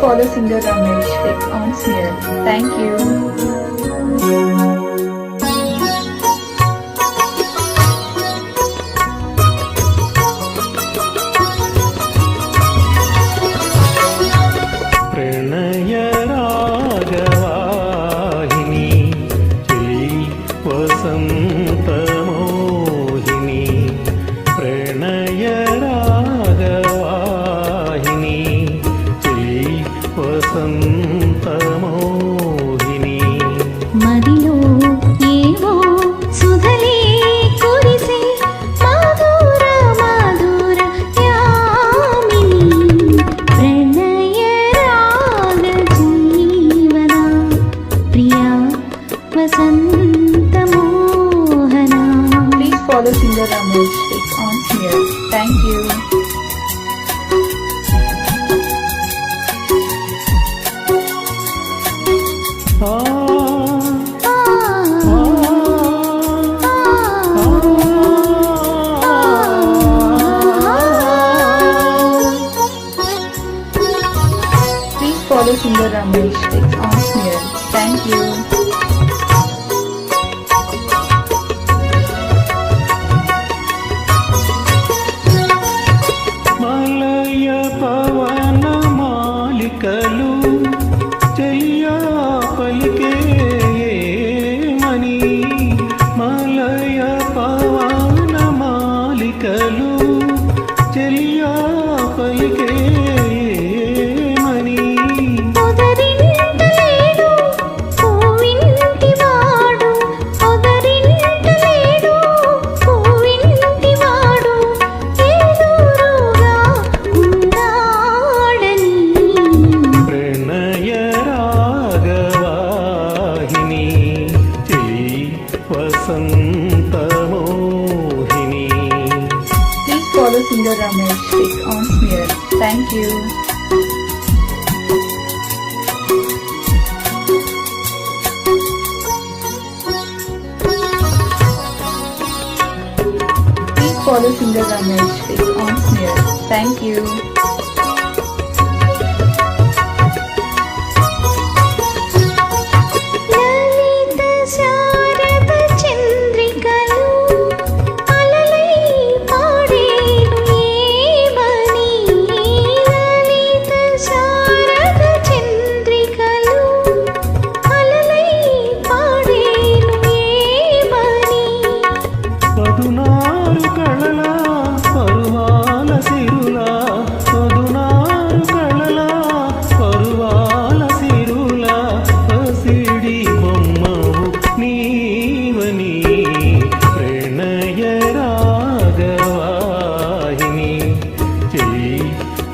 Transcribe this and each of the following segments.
follow singer Ramesh Vic on Smear. Thank you. Please follow singer Ramesh Vic on Smear. Thank you. Please follow singer Ramesh Vic on Smear. Thank you. చెయ్యా పలికే మని మలయ పవన మాలికలు చెయ్యా పలికే మని Please follow singer Ramesh Vic on Smear. Thank you. Please follow singer Ramesh Vic on Smear. Thank you.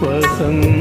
Vasantha